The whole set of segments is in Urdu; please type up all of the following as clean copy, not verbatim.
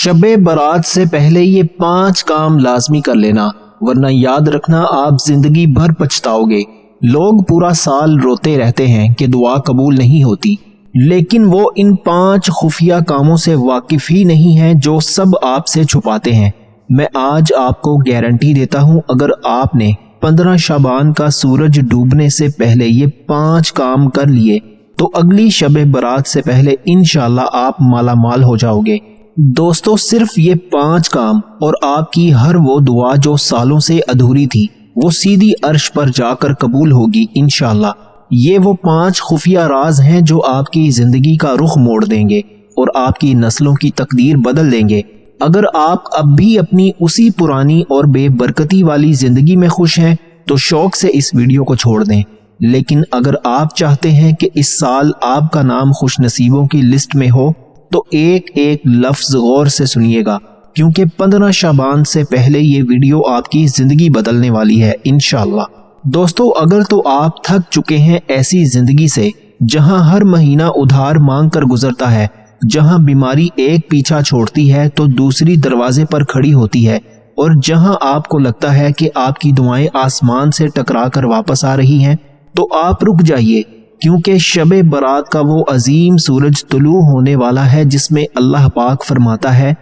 شب برات سے پہلے یہ 5 کام لازمی کر لینا، ورنہ یاد رکھنا آپ زندگی بھر پچھتاؤ گے۔ لوگ پورا سال روتے رہتے ہیں کہ دعا قبول نہیں ہوتی، لیکن وہ ان 5 خفیہ کاموں سے واقف ہی نہیں ہیں جو سب آپ سے چھپاتے ہیں۔ میں آج آپ کو گارنٹی دیتا ہوں، اگر آپ نے 15 شعبان کا سورج ڈوبنے سے پہلے یہ 5 کام کر لیے تو اگلی شب برات سے پہلے انشاءاللہ آپ مالا مال ہو جاؤ گے۔ دوستو، صرف یہ 5 کام اور آپ کی ہر وہ دعا جو سالوں سے ادھوری تھی وہ سیدھی عرش پر جا کر قبول ہوگی انشاءاللہ۔ یہ وہ 5 خفیہ راز ہیں جو آپ کی زندگی کا رخ موڑ دیں گے اور آپ کی نسلوں کی تقدیر بدل دیں گے۔ اگر آپ اب بھی اپنی اسی پرانی اور بے برکتی والی زندگی میں خوش ہیں تو شوق سے اس ویڈیو کو چھوڑ دیں، لیکن اگر آپ چاہتے ہیں کہ اس سال آپ کا نام خوش نصیبوں کی لسٹ میں ہو تو ایک ایک لفظ غور سے سنیے گا، کیونکہ 15 شعبان سے پہلے یہ ویڈیو آپ کی زندگی بدلنے والی ہے انشاءاللہ۔ دوستو، اگر تو آپ تھک چکے ہیں ایسی زندگی سے جہاں ہر مہینہ ادھار مانگ کر گزرتا ہے، جہاں بیماری ایک پیچھا چھوڑتی ہے تو دوسری دروازے پر کھڑی ہوتی ہے، اور جہاں آپ کو لگتا ہے کہ آپ کی دعائیں آسمان سے ٹکرا کر واپس آ رہی ہیں، تو آپ رک جائیے، کیونکہ شب برات کا وہ عظیم سورج طلوع ہونے والا ہے جس میں اللہ پاک فرماتا ہے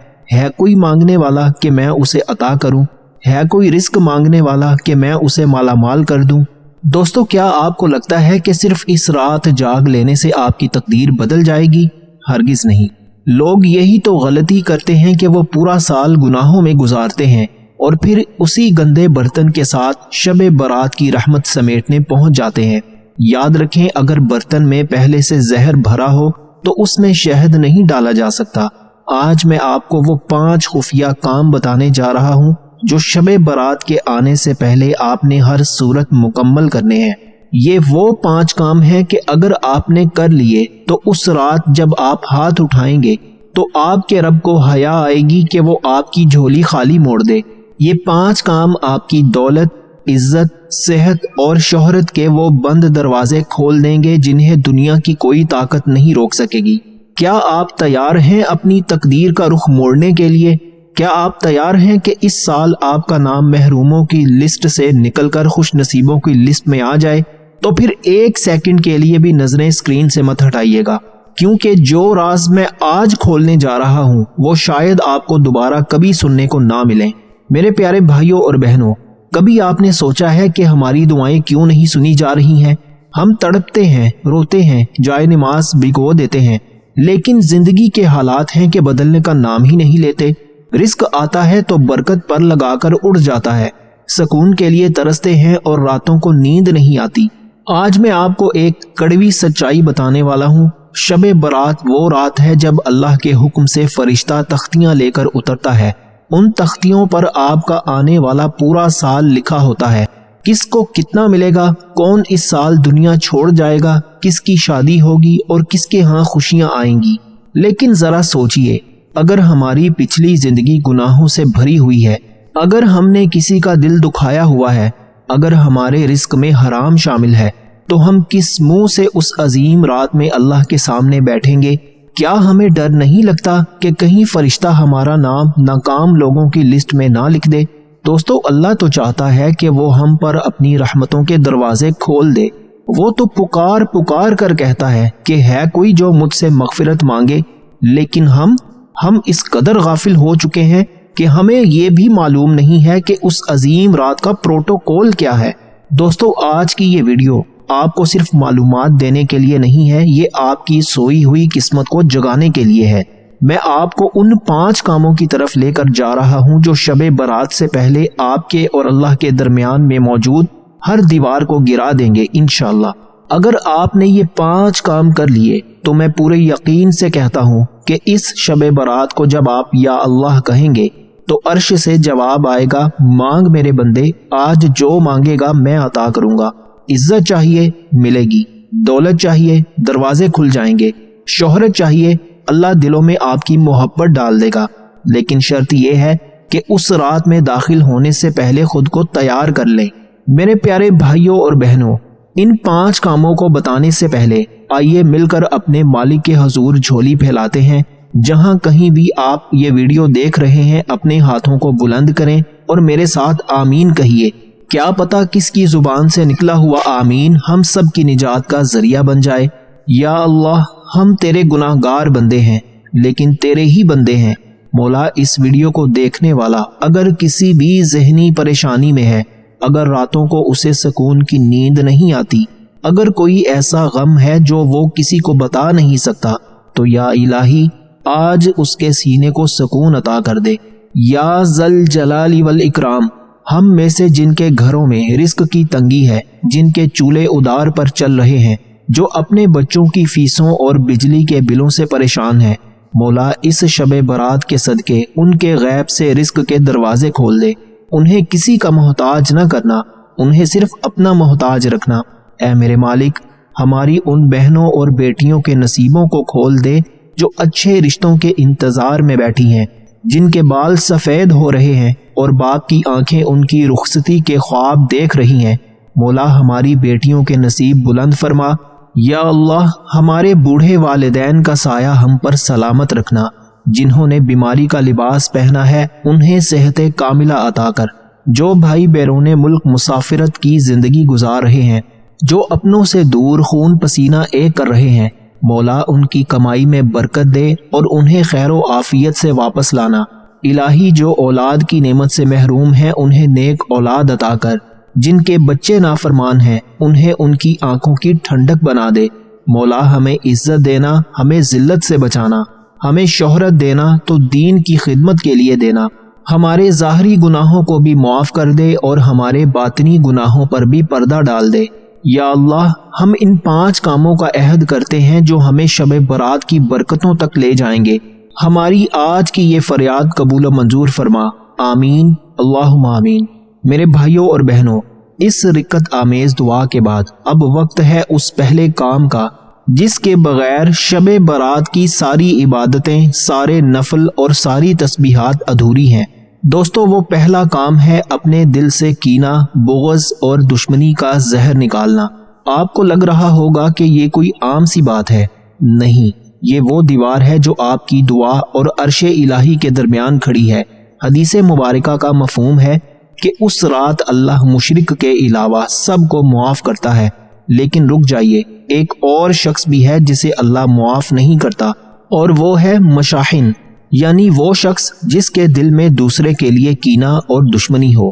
کوئی مانگنے والا کہ میں اسے عطا کروں، ہے کوئی رزق مانگنے والا کہ میں اسے مالا مال کر دوں۔ دوستو، کیا آپ کو لگتا ہے کہ صرف اس رات جاگ لینے سے آپ کی تقدیر بدل جائے گی؟ ہرگز نہیں۔ لوگ یہی تو غلطی کرتے ہیں کہ وہ پورا سال گناہوں میں گزارتے ہیں اور پھر اسی گندے برتن کے ساتھ شب برات کی رحمت سمیٹنے پہنچ جاتے ہیں۔ یاد رکھیں، اگر برتن میں پہلے سے زہر بھرا ہو تو اس میں شہد نہیں ڈالا جا سکتا۔ آج میں آپ کو وہ 5 خفیہ کام بتانے جا رہا ہوں جو شب برات کے آنے سے پہلے آپ نے ہر صورت مکمل کرنے ہیں۔ یہ وہ 5 کام ہیں کہ اگر آپ نے کر لیے تو اس رات جب آپ ہاتھ اٹھائیں گے تو آپ کے رب کو حیا آئے گی کہ وہ آپ کی جھولی خالی موڑ دے۔ یہ 5 کام آپ کی دولت، عزت، صحت اور شہرت کے وہ بند دروازے کھول دیں گے جنہیں دنیا کی کوئی طاقت نہیں روک سکے گی۔ کیا آپ تیار ہیں اپنی تقدیر کا رخ موڑنے کے لیے؟ کیا آپ تیار ہیں کہ اس سال آپ کا نام محروموں کی لسٹ سے نکل کر خوش نصیبوں کی لسٹ میں آ جائے؟ تو پھر 1 سیکنڈ کے لیے بھی نظریں اسکرین سے مت ہٹائیے گا، کیونکہ جو راز میں آج کھولنے جا رہا ہوں وہ شاید آپ کو دوبارہ کبھی سننے کو نہ ملیں۔ میرے پیارے بھائیوں اور بہنوں، کبھی آپ نے سوچا ہے کہ ہماری دعائیں کیوں نہیں سنی جا رہی ہیں؟ ہم تڑپتے ہیں، روتے ہیں، جائے نماز بھگو دیتے ہیں، لیکن زندگی کے حالات ہیں کہ بدلنے کا نام ہی نہیں لیتے۔ رزق آتا ہے تو برکت پر لگا کر اڑ جاتا ہے، سکون کے لیے ترستے ہیں اور راتوں کو نیند نہیں آتی۔ آج میں آپ کو ایک کڑوی سچائی بتانے والا ہوں۔ شب برات وہ رات ہے جب اللہ کے حکم سے فرشتہ تختیاں لے کر اترتا ہے۔ ان تختیوں پر آپ کا آنے والا پورا سال لکھا ہوتا ہے، کس کو کتنا ملے گا، کون اس سال دنیا چھوڑ جائے گا، کس کی شادی ہوگی اور کس کے ہاں خوشیاں آئیں گی۔ لیکن ذرا سوچئے، اگر ہماری پچھلی زندگی گناہوں سے بھری ہوئی ہے، اگر ہم نے کسی کا دل دکھایا ہوا ہے، اگر ہمارے رزق میں حرام شامل ہے، تو ہم کس منہ سے اس عظیم رات میں اللہ کے سامنے بیٹھیں گے؟ کیا ہمیں ڈر نہیں لگتا کہ کہیں فرشتہ ہمارا نام ناکام لوگوں کی لسٹ میں نہ لکھ دے؟ دوستو، اللہ تو چاہتا ہے کہ وہ ہم پر اپنی رحمتوں کے دروازے کھول دے۔ وہ تو پکار پکار کر کہتا ہے کہ ہے کوئی جو مجھ سے مغفرت مانگے، لیکن ہم اس قدر غافل ہو چکے ہیں کہ ہمیں یہ بھی معلوم نہیں ہے کہ اس عظیم رات کا پروٹوکول کیا ہے۔ دوستو، آج کی یہ ویڈیو آپ کو صرف معلومات دینے کے لیے نہیں ہے، یہ آپ کی سوئی ہوئی قسمت کو جگانے کے لیے ہے۔ میں آپ کو ان 5 کاموں کی طرف لے کر جا رہا ہوں جو شب برات سے پہلے آپ کے اور اللہ کے درمیان میں موجود ہر دیوار کو گرا دیں گے انشاءاللہ۔ اگر آپ نے یہ 5 کام کر لیے تو میں پورے یقین سے کہتا ہوں کہ اس شب برات کو جب آپ یا اللہ کہیں گے تو عرش سے جواب آئے گا، مانگ میرے بندے، آج جو مانگے گا میں عطا کروں گا۔ عزت چاہیے، ملے گی۔ دولت چاہیے، دروازے کھل جائیں گے۔ شہرت چاہیے، اللہ دلوں میں آپ کی محبت ڈال دے گا، لیکن شرط یہ ہے کہ اس رات میں داخل ہونے سے پہلے خود کو تیار کر لیں۔ میرے پیارے بھائیوں اور بہنوں، ان 5 کاموں کو بتانے سے پہلے آئیے مل کر اپنے مالک کے حضور جھولی پھیلاتے ہیں، جہاں کہیں بھی آپ یہ ویڈیو دیکھ رہے ہیں اپنے ہاتھوں کو بلند کریں اور میرے ساتھ آمین کہیے۔ کیا پتہ کس کی زبان سے نکلا ہوا آمین ہم سب کی نجات کا ذریعہ بن جائے۔ یا اللہ، ہم تیرے گناہ گار بندے ہیں لیکن تیرے ہی بندے ہیں۔ مولا، اس ویڈیو کو دیکھنے والا اگر کسی بھی ذہنی پریشانی میں ہے، اگر راتوں کو اسے سکون کی نیند نہیں آتی، اگر کوئی ایسا غم ہے جو وہ کسی کو بتا نہیں سکتا، تو یا الہی آج اس کے سینے کو سکون عطا کر دے۔ یا ذل جلال والاکرام، ہم میں سے جن کے گھروں میں رزق کی تنگی ہے، جن کے چولہے ادار پر چل رہے ہیں، جو اپنے بچوں کی فیسوں اور بجلی کے بلوں سے پریشان ہیں، مولا اس شب برات کے صدقے ان کے غیب سے رزق کے دروازے کھول دے۔ انہیں کسی کا محتاج نہ کرنا، انہیں صرف اپنا محتاج رکھنا۔ اے میرے مالک، ہماری ان بہنوں اور بیٹیوں کے نصیبوں کو کھول دے جو اچھے رشتوں کے انتظار میں بیٹھی ہیں، جن کے بال سفید ہو رہے ہیں اور باپ کی آنکھیں ان کی رخصتی کے خواب دیکھ رہی ہیں۔ مولا ہماری بیٹیوں کے نصیب بلند فرما۔ یا اللہ، ہمارے بوڑھے والدین کا سایہ ہم پر سلامت رکھنا، جنہوں نے بیماری کا لباس پہنا ہے انہیں صحت کاملہ عطا کر۔ جو بھائی بیرون ملک مسافرت کی زندگی گزار رہے ہیں، جو اپنوں سے دور خون پسینہ ایک کر رہے ہیں، مولا ان کی کمائی میں برکت دے اور انہیں خیر و عافیت سے واپس لانا۔ الہی جو اولاد کی نعمت سے محروم ہیں انہیں نیک اولاد عطا کر، جن کے بچے نافرمان ہیں انہیں ان کی آنکھوں کی ٹھنڈک بنا دے۔ مولا ہمیں عزت دینا، ہمیں ذلت سے بچانا، ہمیں شہرت دینا تو دین کی خدمت کے لیے دینا، ہمارے ظاہری گناہوں کو بھی معاف کر دے اور ہمارے باطنی گناہوں پر بھی پردہ ڈال دے۔ یا اللہ، ہم ان 5 کاموں کا عہد کرتے ہیں جو ہمیں شب برات کی برکتوں تک لے جائیں گے۔ ہماری آج کی یہ فریاد قبول و منظور فرما، آمین اللہم آمین۔ میرے بھائیوں اور بہنوں، اس رکت آمیز دعا کے بعد اب وقت ہے اس پہلے کام کا جس کے بغیر شب برات کی ساری عبادتیں، سارے نفل اور ساری تسبیحات ادھوری ہیں۔ دوستو، وہ پہلا کام ہے اپنے دل سے کینہ، بغض اور دشمنی کا زہر نکالنا۔ آپ کو لگ رہا ہوگا کہ یہ کوئی عام سی بات ہے۔ نہیں، یہ وہ دیوار ہے جو آپ کی دعا اور عرش الہی کے درمیان کھڑی ہے۔ حدیث مبارکہ کا مفہوم ہے کہ اس رات اللہ مشرک کے علاوہ سب کو معاف کرتا ہے، لیکن رک جائیے، ایک اور شخص بھی ہے جسے اللہ معاف نہیں کرتا، اور وہ ہے مشاحن، یعنی وہ شخص جس کے دل میں دوسرے کے لیے کینہ اور دشمنی ہو۔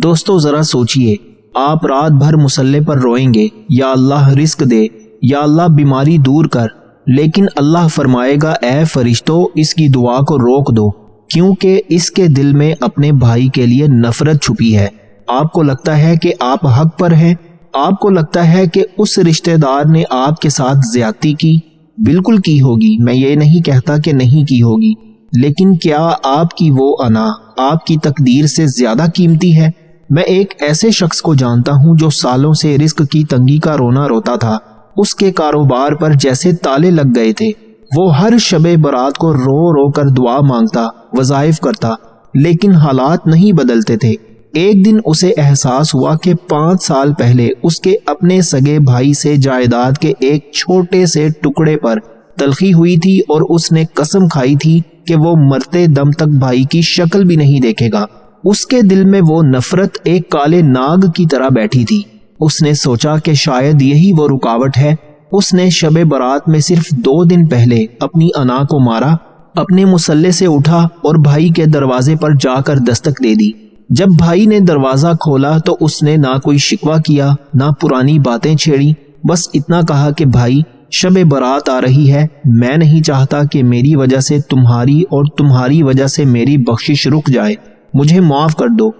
دوستو ذرا سوچئے، آپ رات بھر مصلی پر روئیں گے، یا اللہ رزق دے، یا اللہ بیماری دور کر، لیکن اللہ فرمائے گا اے فرشتوں اس کی دعا کو روک دو، کیونکہ اس کے دل میں اپنے بھائی کے لیے نفرت چھپی ہے۔ آپ کو لگتا ہے کہ آپ حق پر ہیں، آپ کو لگتا ہے کہ اس رشتہ دار نے آپ کے ساتھ زیادتی کی، بالکل کی ہوگی، میں یہ نہیں کہتا کہ نہیں کی ہوگی، لیکن کیا آپ کی وہ انا آپ کی تقدیر سے زیادہ قیمتی ہے؟ میں ایک ایسے شخص کو جانتا ہوں جو سالوں سے رزق کی تنگی کا رونا روتا تھا، اس کے کاروبار پر جیسے تالے لگ گئے تھے، وہ ہر شب برات کو رو رو کر دعا مانگتا، وظائف کرتا، لیکن حالات نہیں بدلتے تھے۔ ایک دن اسے احساس ہوا کہ 5 سال پہلے اس کے اپنے سگے بھائی سے جائیداد کے ایک چھوٹے سے ٹکڑے پر تلخی ہوئی تھی اور اس نے قسم کھائی تھی کہ وہ مرتے دم تک بھائی کی شکل بھی نہیں دیکھے گا۔ اس کے دل میں وہ نفرت ایک کالے ناگ کی طرح بیٹھی تھی۔ اس نے سوچا کہ شاید یہی وہ رکاوٹ ہے۔ اس نے شب برات میں صرف 2 دن پہلے اپنی انا کو مارا، اپنے مصلی سے اٹھا اور بھائی کے دروازے پر جا کر دستک دے دی۔ جب بھائی نے دروازہ کھولا تو اس نے نہ کوئی شکوہ کیا، نہ پرانی باتیں چھیڑی، بس اتنا کہا کہ بھائی شب برات آ رہی ہے، میں نہیں چاہتا کہ میری وجہ سے تمہاری اور تمہاری وجہ سے میری بخشش رک جائے، مجھے معاف کر دو۔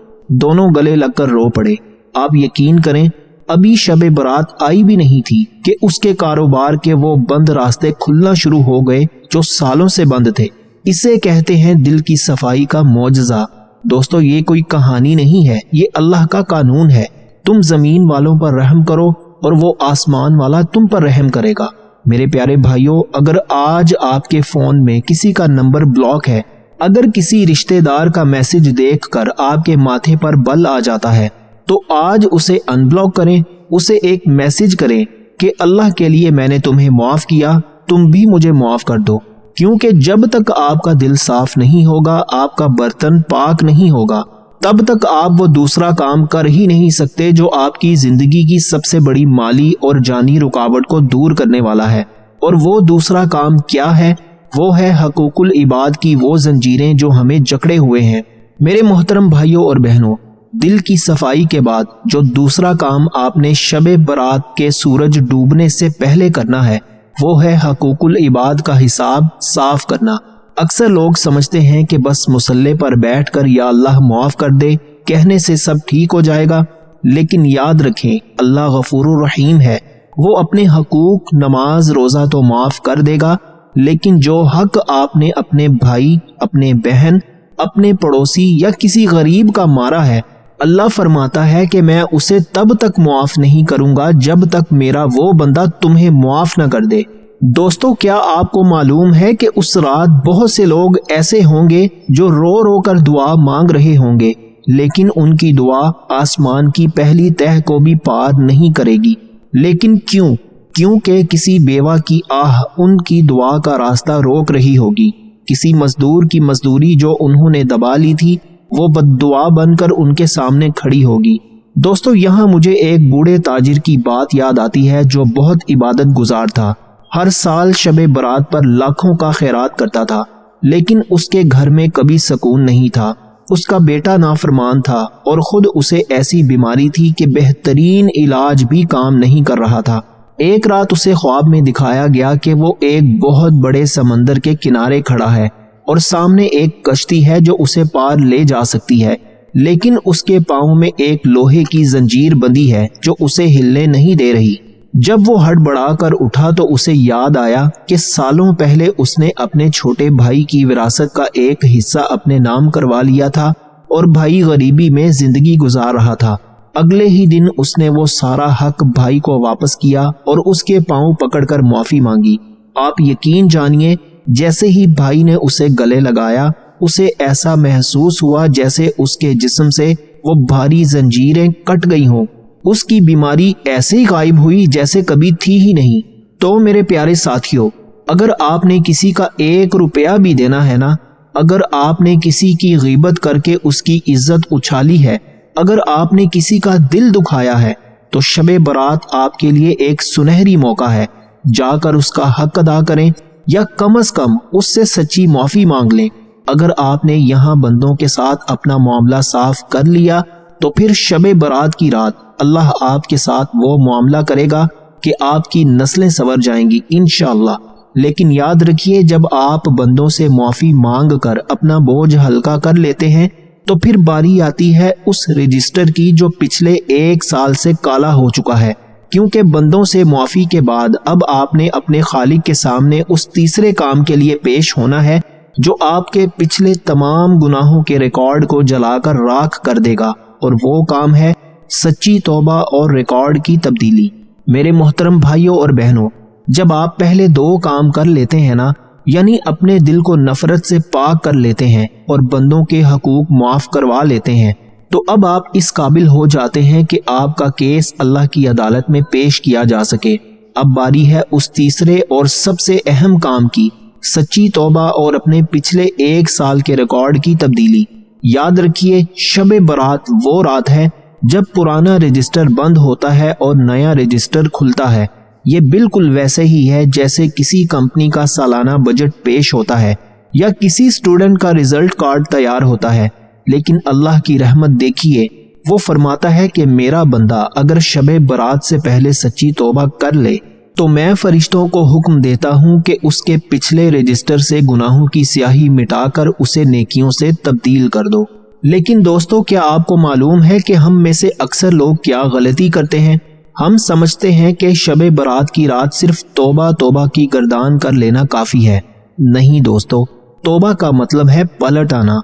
دونوں گلے لگ کر رو پڑے۔ آپ یقین کریں، ابھی شب برات آئی بھی نہیں تھی کہ اس کے کاروبار کے وہ بند راستے کھلنا شروع ہو گئے جو سالوں سے بند تھے۔ اسے کہتے ہیں دل کی صفائی کا معجزہ۔ دوستو، یہ کوئی کہانی نہیں ہے، یہ اللہ کا قانون ہے۔ تم زمین والوں پر رحم کرو اور وہ آسمان والا تم پر رحم کرے گا۔ میرے پیارے بھائیوں، اگر آج آپ کے فون میں کسی کا نمبر بلاک ہے، اگر کسی رشتہ دار کا میسج دیکھ کر آپ کے ماتھے پر بل آ جاتا ہے، تو آج اسے ان بلاک کریں، اسے ایک میسج کریں کہ اللہ کے لیے میں نے تمہیں معاف کیا، تم بھی مجھے معاف کر دو۔ کیونکہ جب تک آپ کا دل صاف نہیں ہوگا، آپ کا برتن پاک نہیں ہوگا، تب تک آپ وہ دوسرا کام کر ہی نہیں سکتے جو آپ کی زندگی کی سب سے بڑی مالی اور جانی رکاوٹ کو دور کرنے والا ہے۔ اور وہ دوسرا کام کیا ہے؟ وہ ہے حقوق العباد کی وہ زنجیریں جو ہمیں جکڑے ہوئے ہیں۔ میرے محترم بھائیوں اور بہنوں، دل کی صفائی کے بعد جو دوسرا کام آپ نے شب برات کے سورج ڈوبنے سے پہلے کرنا ہے، وہ ہے حقوق العباد کا حساب صاف کرنا۔ اکثر لوگ سمجھتے ہیں کہ بس مصلی پر بیٹھ کر یا اللہ معاف کر دے کہنے سے سب ٹھیک ہو جائے گا، لیکن یاد رکھیں اللہ غفور الرحیم ہے، وہ اپنے حقوق نماز روزہ تو معاف کر دے گا، لیکن جو حق آپ نے اپنے بھائی، اپنے بہن، اپنے پڑوسی یا کسی غریب کا مارا ہے، اللہ فرماتا ہے کہ میں اسے تب تک معاف نہیں کروں گا جب تک میرا وہ بندہ تمہیں معاف نہ کر دے۔ دوستو، کیا آپ کو معلوم ہے کہ اس رات بہت سے لوگ ایسے ہوں گے جو رو رو کر دعا مانگ رہے ہوں گے، لیکن ان کی دعا آسمان کی پہلی تہ کو بھی پار نہیں کرے گی۔ لیکن کیوں؟ کیونکہ کسی بیوہ کی آہ ان کی دعا کا راستہ روک رہی ہوگی، کسی مزدور کی مزدوری جو انہوں نے دبا لی تھی وہ بد دعا بن کر ان کے سامنے کھڑی ہوگی۔ دوستو، یہاں مجھے ایک بوڑھے تاجر کی بات یاد آتی ہے جو بہت عبادت گزار تھا، ہر سال شب برات پر لاکھوں کا خیرات کرتا تھا، لیکن اس کے گھر میں کبھی سکون نہیں تھا۔ اس کا بیٹا نافرمان تھا اور خود اسے ایسی بیماری تھی کہ بہترین علاج بھی کام نہیں کر رہا تھا۔ ایک رات اسے خواب میں دکھایا گیا کہ وہ ایک بہت بڑے سمندر کے کنارے کھڑا ہے اور سامنے ایک کشتی ہے جو اسے پار لے جا سکتی ہے، لیکن اس کے پاؤں میں ایک لوہے کی زنجیر بندھی ہے جو اسے ہلنے نہیں دے رہی۔ جب وہ ہڑبڑا کر اٹھا تو اسے یاد آیا کہ سالوں پہلے اس نے اپنے چھوٹے بھائی کی وراثت کا ایک حصہ اپنے نام کروا لیا تھا اور بھائی غریبی میں زندگی گزار رہا تھا۔ اگلے ہی دن اس نے وہ سارا حق بھائی کو واپس کیا اور اس کے پاؤں پکڑ کر معافی مانگی۔ آپ یقین جانیے، جیسے ہی بھائی نے اسے گلے لگایا، اسے ایسا محسوس ہوا جیسے اس کے جسم سے وہ بھاری زنجیریں کٹ گئی ہوں۔ اس کی بیماری ایسے ہی غائب ہوئی جیسے کبھی تھی ہی نہیں۔ تو میرے پیارے ساتھیوں، اگر آپ نے کسی کا 1 روپیہ بھی دینا ہے نا، اگر آپ نے کسی کی غیبت کر کے اس کی عزت اچھالی ہے، اگر آپ نے کسی کا دل دکھایا ہے، تو شب برات آپ کے لیے ایک سنہری موقع ہے۔ جا کر اس کا حق ادا کریں یا کم از کم اس سے سچی معافی مانگ لیں۔ اگر آپ نے یہاں بندوں کے ساتھ اپنا معاملہ صاف کر لیا تو پھر شب برات کی رات اللہ آپ کے ساتھ وہ معاملہ کرے گا کہ آپ کی نسلیں سنور جائیں گی انشاءاللہ۔ لیکن یاد رکھیے، جب آپ بندوں سے معافی مانگ کر اپنا بوجھ ہلکا کر لیتے ہیں تو پھر باری آتی ہے اس رجسٹر کی جو پچھلے 1 سال سے کالا ہو چکا ہے، کیونکہ بندوں سے معافی کے بعد اب آپ نے اپنے خالق کے سامنے اس تیسرے کام کے لیے پیش ہونا ہے جو آپ کے پچھلے تمام گناہوں کے ریکارڈ کو جلا کر راکھ کر دے گا، اور وہ کام ہے سچی توبہ اور ریکارڈ کی تبدیلی۔ میرے محترم بھائیوں اور بہنوں، جب آپ پہلے 2 کام کر لیتے ہیں نا، یعنی اپنے دل کو نفرت سے پاک کر لیتے ہیں اور بندوں کے حقوق معاف کروا لیتے ہیں، تو اب آپ اس قابل ہو جاتے ہیں کہ آپ کا کیس اللہ کی عدالت میں پیش کیا جا سکے۔ اب باری ہے اس تیسرے اور سب سے اہم کام کی، سچی توبہ اور اپنے پچھلے 1 سال کے ریکارڈ کی تبدیلی۔ یاد رکھیے، شب برات وہ رات ہے جب پرانا رجسٹر بند ہوتا ہے اور نیا رجسٹر کھلتا ہے۔ یہ بالکل ویسے ہی ہے جیسے کسی کمپنی کا سالانہ بجٹ پیش ہوتا ہے یا کسی اسٹوڈنٹ کا رزلٹ کارڈ تیار ہوتا ہے۔ لیکن اللہ کی رحمت دیکھیے، وہ فرماتا ہے کہ میرا بندہ اگر شب برات سے پہلے سچی توبہ کر لے تو میں فرشتوں کو حکم دیتا ہوں کہ اس کے پچھلے رجسٹر سے گناہوں کی سیاہی مٹا کر اسے نیکیوں سے تبدیل کر دو۔ لیکن دوستو، کیا آپ کو معلوم ہے کہ ہم میں سے اکثر لوگ کیا غلطی کرتے ہیں؟ ہم سمجھتے ہیں کہ شب برات کی رات صرف توبہ توبہ کی گردان کر لینا کافی ہے۔ نہیں دوستو، توبہ کا مطلب ہے پلٹ آنا،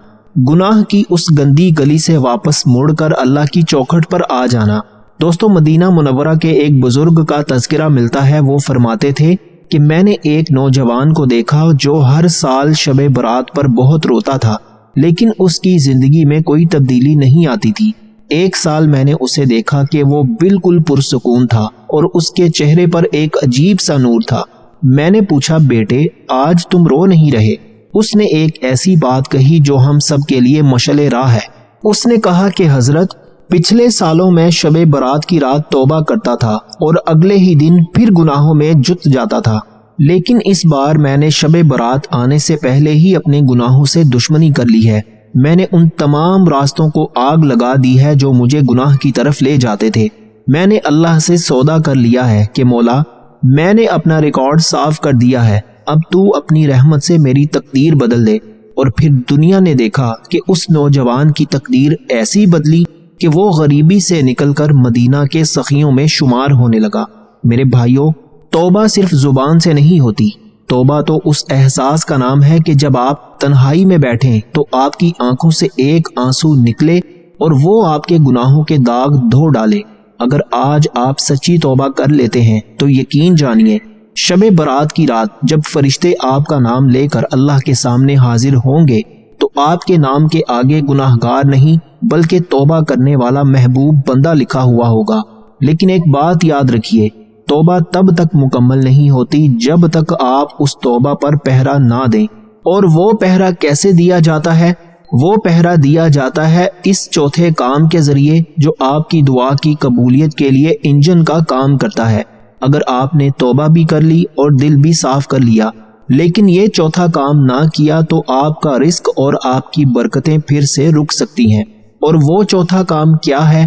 گناہ کی اس گندی گلی سے واپس مڑ کر اللہ کی چوکھٹ پر آ جانا۔ دوستو، مدینہ منورہ کے ایک بزرگ کا تذکرہ ملتا ہے۔ وہ فرماتے تھے کہ میں نے ایک نوجوان کو دیکھا جو ہر سال شب برات پر بہت روتا تھا، لیکن اس کی زندگی میں کوئی تبدیلی نہیں آتی تھی۔ 1 سال میں نے اسے دیکھا کہ وہ بالکل پرسکون تھا اور اس کے چہرے پر ایک عجیب سا نور تھا۔ میں نے پوچھا بیٹے آج تم رو نہیں رہے؟ اس نے ایک ایسی بات کہی جو ہم سب کے لیے مشعل راہ ہے۔ اس نے کہا کہ حضرت پچھلے سالوں میں شب برات کی رات توبہ کرتا تھا اور اگلے ہی دن پھر گناہوں میں جت جاتا تھا، لیکن اس بار میں نے شب برات آنے سے پہلے ہی اپنے گناہوں سے دشمنی کر لی ہے۔ میں نے ان تمام راستوں کو آگ لگا دی ہے جو مجھے گناہ کی طرف لے جاتے تھے۔ میں نے اللہ سے سودا کر لیا ہے کہ مولا میں نے اپنا ریکارڈ صاف کر دیا ہے، اب تو اپنی رحمت سے میری تقدیر بدل دے۔ اور پھر دنیا نے دیکھا کہ اس نوجوان کی تقدیر ایسی بدلی کہ وہ غریبی سے نکل کر مدینہ کے سخیوں میں شمار ہونے لگا۔ میرے بھائیوں، توبہ صرف زبان سے نہیں ہوتی، توبہ تو اس احساس کا نام ہے کہ جب آپ تنہائی میں بیٹھیں تو آپ کی آنکھوں سے ایک آنسو نکلے اور وہ آپ کے گناہوں کے داغ دھو ڈالے۔ اگر آج آپ سچی توبہ کر لیتے ہیں تو یقین جانیے شب برات کی رات جب فرشتے آپ کا نام لے کر اللہ کے سامنے حاضر ہوں گے تو آپ کے نام کے آگے گناہگار نہیں بلکہ توبہ کرنے والا محبوب بندہ لکھا ہوا ہوگا۔ لیکن ایک بات یاد رکھیے، توبہ تب تک مکمل نہیں ہوتی جب تک آپ اس توبہ پر پہرا نہ دیں۔ اور وہ پہرا کیسے دیا جاتا ہے؟ وہ پہرا دیا جاتا ہے اس چوتھے کام کے ذریعے جو آپ کی دعا کی قبولیت کے لیے انجن کا کام کرتا ہے۔ اگر آپ نے توبہ بھی کر لی اور دل بھی صاف کر لیا لیکن یہ چوتھا کام نہ کیا تو آپ کا رزق اور آپ کی برکتیں پھر سے رک سکتی ہیں۔ اور وہ چوتھا کام کیا ہے؟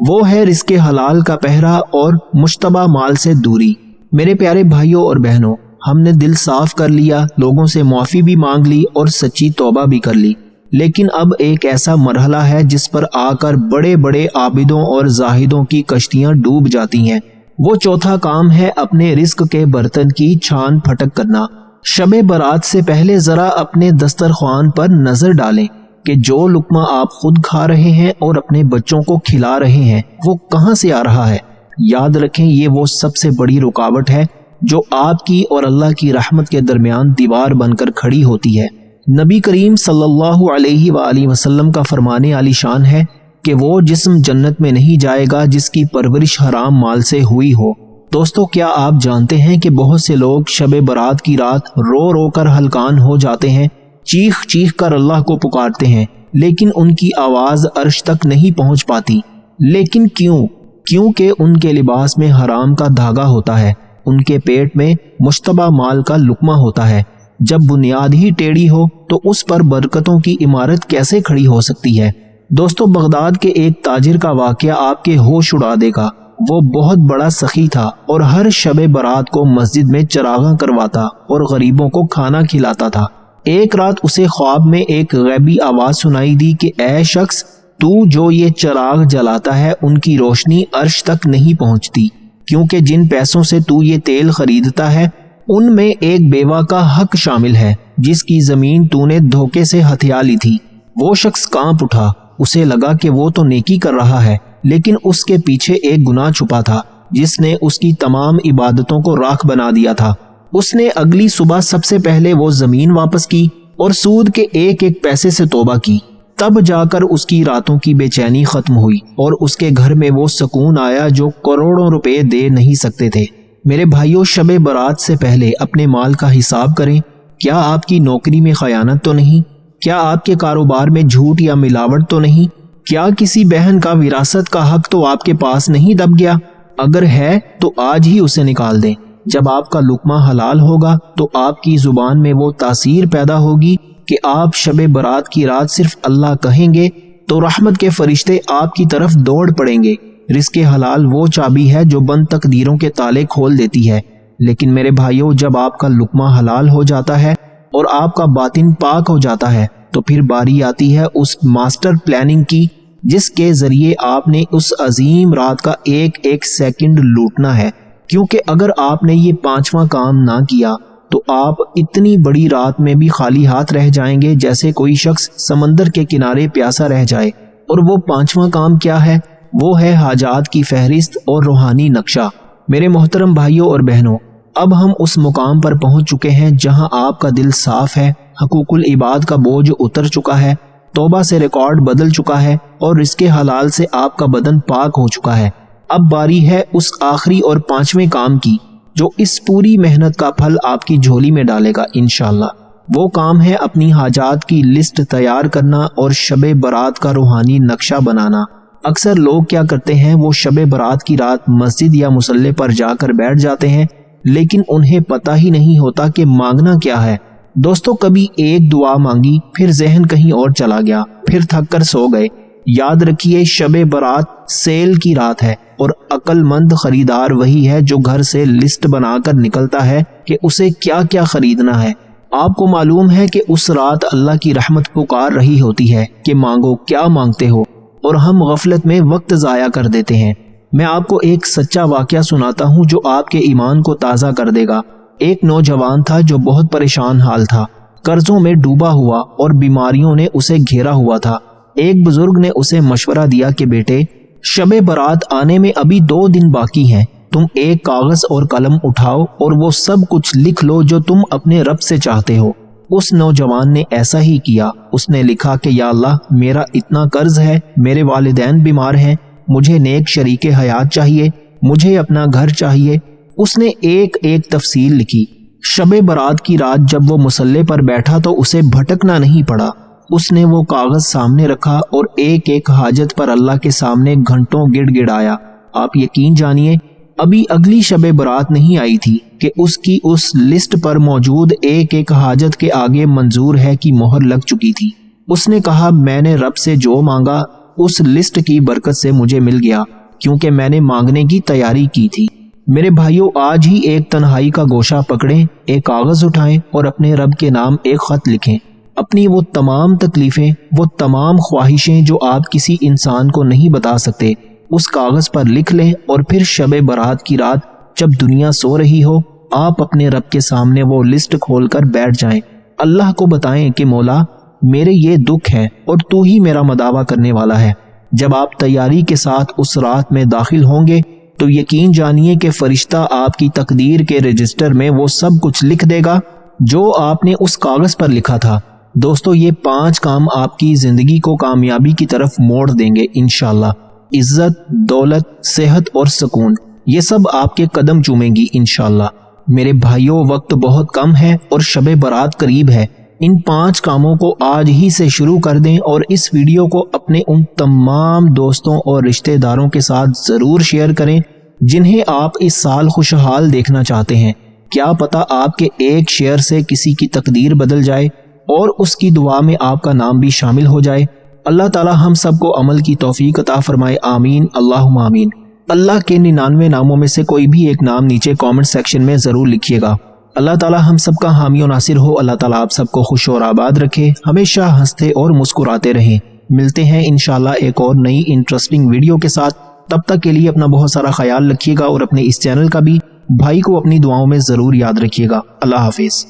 وہ ہے رزق حلال کا پہرا اور مشتبہ مال سے دوری۔ میرے پیارے بھائیوں اور بہنوں، ہم نے دل صاف کر لیا، لوگوں سے معافی بھی مانگ لی اور سچی توبہ بھی کر لی، لیکن اب ایک ایسا مرحلہ ہے جس پر آ کر بڑے بڑے عابدوں اور زاہدوں کی کشتیاں ڈوب جاتی ہیں۔ وہ چوتھا کام ہے اپنے رزق کے برتن کی چھان پھٹک کرنا۔ شب برات سے پہلے ذرا اپنے دسترخوان پر نظر ڈالیں کہ جو لقمہ آپ خود کھا رہے ہیں اور اپنے بچوں کو کھلا رہے ہیں وہ کہاں سے آ رہا ہے۔ یاد رکھیں یہ وہ سب سے بڑی رکاوٹ ہے جو آپ کی اور اللہ کی رحمت کے درمیان دیوار بن کر کھڑی ہوتی ہے۔ نبی کریم صلی اللہ علیہ وآلہ وسلم کا فرمان عالی شان ہے کہ وہ جسم جنت میں نہیں جائے گا جس کی پرورش حرام مال سے ہوئی ہو۔ دوستو، کیا آپ جانتے ہیں کہ بہت سے لوگ شب برات کی رات رو رو کر ہلکان ہو جاتے ہیں، چیخ چیخ کر اللہ کو پکارتے ہیں، لیکن ان کی آواز عرش تک نہیں پہنچ پاتی۔ لیکن کیوں؟ کیونکہ ان کے لباس میں حرام کا دھاگا ہوتا ہے، ان کے پیٹ میں مشتبہ مال کا لقمہ ہوتا ہے۔ جب بنیاد ہی ٹیڑھی ہو تو اس پر برکتوں کی عمارت کیسے کھڑی ہو سکتی ہے؟ دوستو، بغداد کے ایک تاجر کا واقعہ آپ کے ہوش اڑا دے گا۔ وہ بہت بڑا سخی تھا اور ہر شب برات کو مسجد میں چراغاں کرواتا اور غریبوں کو کھانا کھلاتا تھا۔ ایک رات اسے خواب میں ایک غیبی آواز سنائی دی کہ اے شخص، تو جو یہ چراغ جلاتا ہے ان کی روشنی عرش تک نہیں پہنچتی، کیونکہ جن پیسوں سے تو یہ تیل خریدتا ہے ان میں ایک بیوہ کا حق شامل ہے جس کی زمین تو نے دھوکے سے ہتھیا لی تھی۔ وہ شخص کانپ اٹھا، اسے لگا کہ وہ تو نیکی کر رہا ہے لیکن اس کے پیچھے ایک گناہ چھپا تھا جس نے اس کی تمام عبادتوں کو راکھ بنا دیا تھا۔ اس نے اگلی صبح سب سے پہلے وہ زمین واپس کی اور سود کے ایک ایک پیسے سے توبہ کی۔ تب جا کر اس کی راتوں کی بے چینی ختم ہوئی اور اس کے گھر میں وہ سکون آیا جو کروڑوں روپے دے نہیں سکتے تھے۔ میرے بھائیوں، شب برات سے پہلے اپنے مال کا حساب کریں۔ کیا آپ کی نوکری میں خیانت تو نہیں؟ کیا آپ کے کاروبار میں جھوٹ یا ملاوٹ تو نہیں؟ کیا کسی بہن کا وراثت کا حق تو آپ کے پاس نہیں دب گیا؟ اگر ہے تو آج ہی اسے نکال دیں۔ جب آپ کا لقمہ حلال ہوگا تو آپ کی زبان میں وہ تاثیر پیدا ہوگی کہ آپ شب برات کی رات صرف اللہ کہیں گے تو رحمت کے فرشتے آپ کی طرف دوڑ پڑیں گے۔ رزق حلال وہ چابی ہے جو بند تقدیروں کے تالے کھول دیتی ہے۔ لیکن میرے بھائیوں، جب آپ کا لقمہ حلال ہو جاتا ہے اور آپ کا باطن پاک ہو جاتا ہے تو پھر باری آتی ہے اس ماسٹر پلاننگ کی جس کے ذریعے آپ نے اس عظیم رات کا ایک ایک سیکنڈ لوٹنا ہے۔ کیونکہ اگر آپ نے یہ پانچواں کام نہ کیا تو آپ اتنی بڑی رات میں بھی خالی ہاتھ رہ جائیں گے جیسے کوئی شخص سمندر کے کنارے پیاسا رہ جائے۔ اور وہ پانچواں کام کیا ہے؟ وہ ہے حاجات کی فہرست اور روحانی نقشہ۔ میرے محترم بھائیوں اور بہنوں، اب ہم اس مقام پر پہنچ چکے ہیں جہاں آپ کا دل صاف ہے، حقوق العباد کا بوجھ اتر چکا ہے، توبہ سے ریکارڈ بدل چکا ہے اور رزق حلال سے آپ کا بدن پاک ہو چکا ہے۔ اب باری ہے اس آخری اور پانچویں کام کی۔ جو اس پوری محنت کا پھل آپ کی جھولی میں ڈالے گا انشاءاللہ۔ وہ کام ہے اپنی حاجات کی لسٹ تیار کرنا اور شب برات کا روحانی نقشہ بنانا۔ اکثر لوگ کیا کرتے ہیں، وہ شب برات کی رات مسجد یا مصلی پر جا کر بیٹھ جاتے ہیں، لیکن انہیں پتہ ہی نہیں ہوتا کہ مانگنا کیا ہے۔ دوستو، کبھی ایک دعا مانگی، پھر ذہن کہیں اور چلا گیا، پھر تھک کر سو گئے۔ یاد رکھیے، شب برات سیل کی رات ہے اور عقل مند خریدار وہی ہے جو گھر سے لسٹ بنا کر نکلتا ہے کہ اسے کیا کیا خریدنا ہے۔ آپ کو معلوم ہے کہ اس رات اللہ کی رحمت پکار رہی ہوتی ہے کہ مانگو، کیا مانگتے ہو، اور ہم غفلت میں وقت ضائع کر دیتے ہیں۔ میں آپ کو ایک سچا واقعہ سناتا ہوں جو آپ کے ایمان کو تازہ کر دے گا۔ ایک نوجوان تھا جو بہت پریشان حال تھا، قرضوں میں ڈوبا ہوا اور بیماریوں نے اسے گھیرا ہوا تھا۔ ایک بزرگ نے اسے مشورہ دیا کہ بیٹے، شب برات آنے میں ابھی 2 دن باقی ہیں، تم ایک کاغذ اور قلم اٹھاؤ اور وہ سب کچھ لکھ لو جو تم اپنے رب سے چاہتے ہو۔ اس نوجوان نے ایسا ہی کیا۔ اس نے لکھا کہ یا اللہ، میرا اتنا قرض ہے، میرے والدین بیمار ہیں، مجھے نیک شریک حیات چاہیے، مجھے اپنا گھر چاہیے۔ اس نے ایک ایک تفصیل لکھی۔ شب برات کی رات جب وہ مصلی پر بیٹھا تو اسے بھٹکنا نہیں پڑا۔ اس نے وہ کاغذ سامنے رکھا اور ایک ایک حاجت پر اللہ کے سامنے گھنٹوں گڑ گڑایا۔ آپ یقین جانیے، ابھی اگلی شب برات نہیں آئی تھی کہ اس کی اس لسٹ پر موجود ایک ایک حاجت کے آگے منظور ہے کی مہر لگ چکی تھی۔ اس نے کہا، میں نے رب سے جو مانگا اس لسٹ کی برکت سے مجھے مل گیا، کیونکہ میں نے مانگنے کی تیاری کی تھی۔ میرے بھائیوں، آج ہی ایک تنہائی کا گوشہ پکڑیں، ایک کاغذ اٹھائیں اور اپنے رب کے نام ایک خط لکھیں۔ اپنی وہ تمام تکلیفیں، وہ تمام خواہشیں جو آپ کسی انسان کو نہیں بتا سکتے، اس کاغذ پر لکھ لیں، اور پھر شب برات کی رات جب دنیا سو رہی ہو، آپ اپنے رب کے سامنے وہ لسٹ کھول کر بیٹھ جائیں۔ اللہ کو بتائیں کہ مولا، میرے یہ دکھ ہے اور تو ہی میرا مداوا کرنے والا ہے۔ جب آپ تیاری کے ساتھ اس رات میں داخل ہوں گے تو یقین جانیے کہ فرشتہ آپ کی تقدیر کے رجسٹر میں وہ سب کچھ لکھ دے گا جو آپ نے اس کاغذ پر لکھا تھا۔ دوستو، یہ 5 کام آپ کی زندگی کو کامیابی کی طرف موڑ دیں گے انشاءاللہ۔ عزت، دولت، صحت اور سکون، یہ سب آپ کے قدم چومیں گی انشاءاللہ۔ میرے بھائیوں، وقت بہت کم ہے اور شب برات قریب ہے۔ ان 5 کاموں کو آج ہی سے شروع کر دیں اور اس ویڈیو کو اپنے ان تمام دوستوں اور رشتہ داروں کے ساتھ ضرور شیئر کریں جنہیں آپ اس سال خوشحال دیکھنا چاہتے ہیں۔ کیا پتہ آپ کے ایک شیئر سے کسی کی تقدیر بدل جائے اور اس کی دعا میں آپ کا نام بھی شامل ہو جائے۔ اللہ تعالی ہم سب کو عمل کی توفیق عطا فرمائے، آمین اللہم آمین۔ اللہ کے 99 ناموں میں سے کوئی بھی ایک نام نیچے کامنٹ سیکشن میں ضرور لکھیے گا۔ اللہ تعالی ہم سب کا حامی و ناصر ہو۔ اللہ تعالی آپ سب کو خوش اور آباد رکھے، ہمیشہ ہنستے اور مسکراتے رہیں۔ ملتے ہیں انشاءاللہ ایک اور نئی انٹرسٹنگ ویڈیو کے ساتھ۔ تب تک کے لیے اپنا بہت سارا خیال رکھیے گا اور اپنے اس چینل کا بھی، بھائی کو اپنی دعاؤں میں ضرور یاد رکھیے گا۔ اللہ حافظ۔